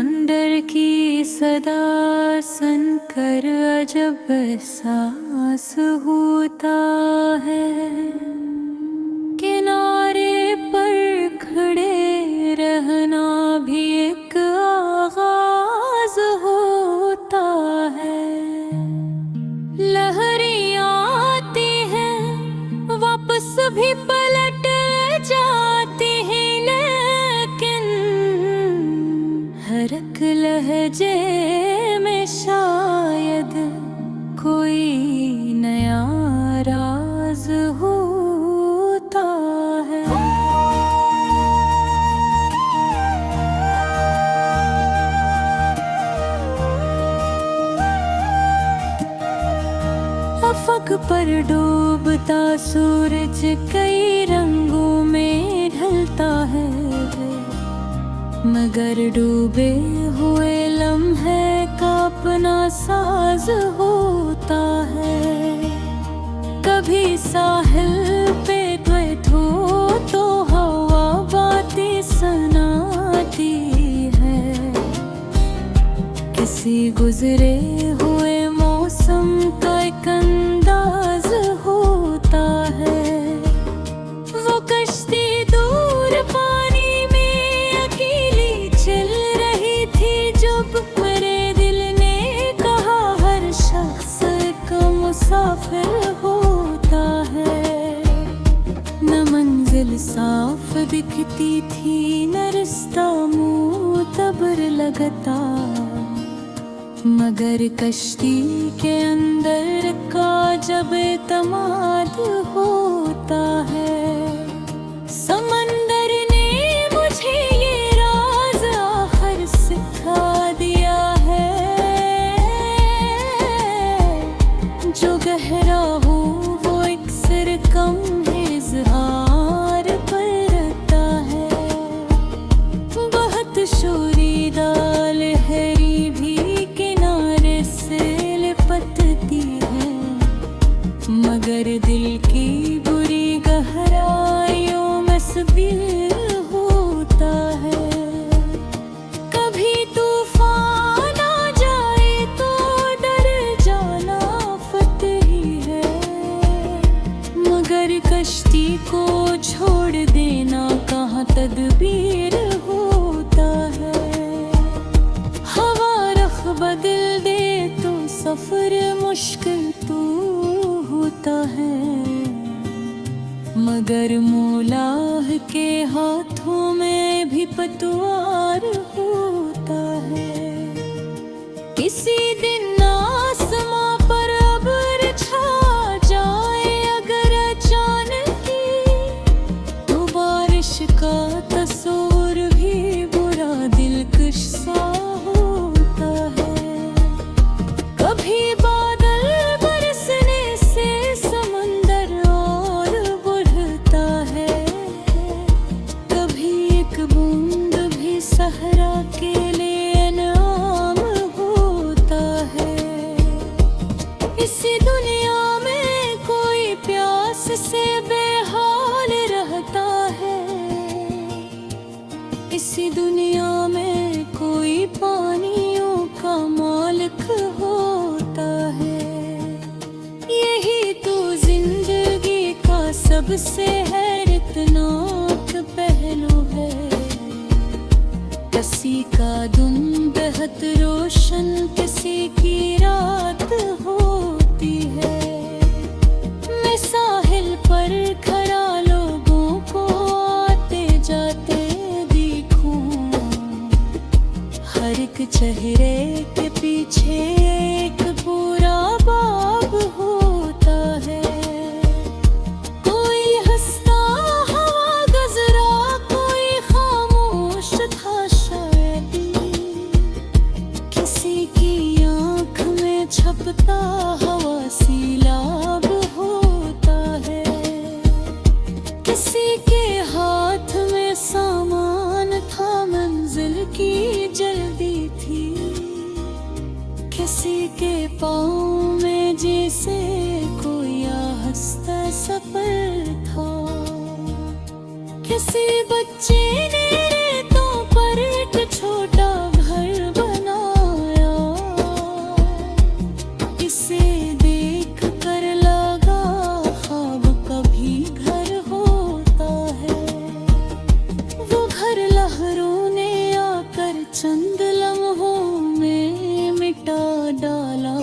समंदर की सदा सुनकर अजब एहसास होता है। किनारे पर खड़े रहना भी एक आगाज होता है। लहरियाँ आती हैं वापस भी पलट जाती हैं, लेकिन हर एक लहजे में शायद कोई नया राज होता है। अफक पर डूबता सूरज कई रंगों में ढलता है, मगर डूबे हुए लम्हे का अपना साज होता है। कभी साहिल पे बैठो तो हवा बातें सुनाती है, किसी गुजरे हुए मौसम का एक अंदाज होता है। वो कश्ती दूर पानी में अकेली चल रही थी, जब मेरे दिल ने कहा हर शख्स का मुसाफिर होता है। न मंजिल साफ दिखती थी, न रास्ता मुतबर लगता, मगर कश्ती के अंदर का जब एतमाद होता है। समंदर ने मुझे ये राज आखिर सिखा दिया है, जो गहरा हो वो अक्सर कम है इज़हार करता है। बहुत शोरीदा लहरी भी किनारे से लिपटती है, मगर दिल की बुरी गहराइयों में सबीर होता है। कभी तूफान आ जाए तो डर जाना आफत ही है, मगर कश्ती को छोड़ देना कहाँ तदबीर होता है। हवा रख बदल दे तो सफर मुश्किल तो होता है, मगर मौलाह के हाथों में भी पतवार होता है। किसी दिन आसमां पर अब्र छा जाए अगर अचानक ही, तो बारिश का तस्वीर भी बुरा दिलकश सा होता है। कभी बादल बरसने से समंदर और बढ़ता है, कभी एक बूंद भी सहरा के लिए इनाम होता है। इसी दुनिया में कोई प्यास से बेहाल रहता है, इसी दुनिया में कोई पानियों का मालिक होता है। यही तो जिंदगी का सबसे हैरतनाक पहलू है। किसी का दिन बेहद रोशन, किसी की रात होती है। मैं साहिल पर खड़ा लोगों को आते जाते देखूं, हर एक चेहरे के पीछे एक पूरा बाब होता है। कोई हंसता हवा गजरा, कोई खामोश था शायद, किसी की आंख में छपता हवा सीलाब होता है। किसी के हाथ में सामान था, मंजिल की जल्दी थी, किसी के पाँव में जैसे कोई आहिस्ता सफर था। किसी बच्चे ने रेतों पर एक छोटा घर चंद लम्हों में मिटा डाला,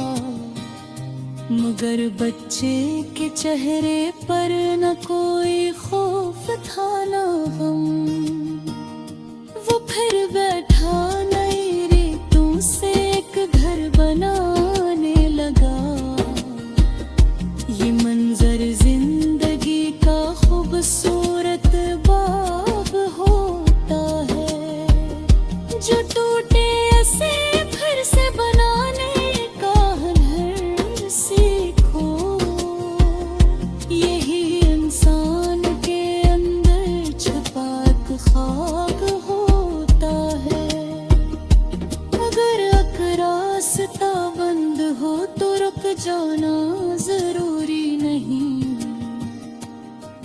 मगर बच्चे के चेहरे पर न कोई खौफ था न गम। वो फिर बैठा नई रेतों से एक घर बनाने लगा। ये मंजर जिंदगी का खूबसूरत बाग होता है, जो टूटे ऐसे फिर से बनाने का हुनर सीखो। यही इंसान के अंदर छुपा एक ख्वाब होता है। अगर रास्ता बंद हो तो रुक जाना जरूरी नहीं,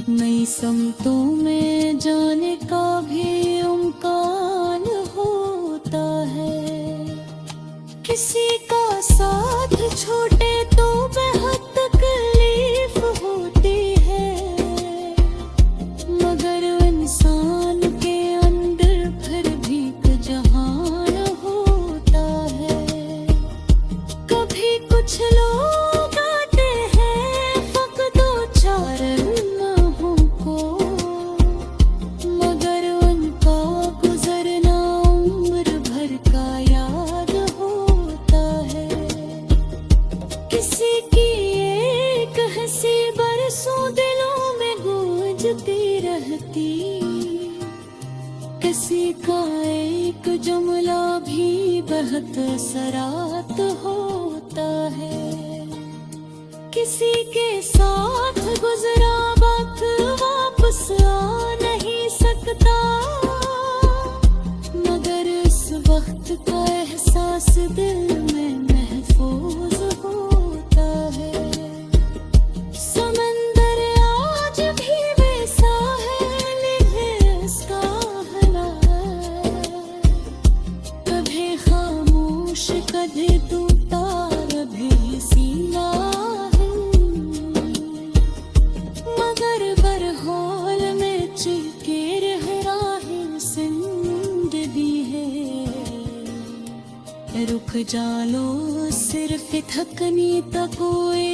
नई समतों में जाने का भी इम्कान होता है। किसी का साथ छूटे तो बेहद तकलीफ होती है, मगर इंसान के अंदर फिर भी एक जहान होता है। कभी कुछ लोग आते हैं फकत दो चार लम्हों को, मगर उनका गुजरना उम्र भर का याद होता है। किसी की एक हंसी बरसों दिलों में गूंजती रहती, किसी का एक जुमला भी बहुत असरात होता है। किसी के साथ गुजरा वक्त वापस आ नहीं सकता, मगर इस वक्त का एहसास दिल में महफूज होता है। समंदर आज भी वैसा है, लेकिन इसका हला कभी खामोश कभी टूटा कभी सीना है, मगर बरहाल में चिपके रह राहे जिंदगी है। रुक जालो सिर्फ थकनी तक कोई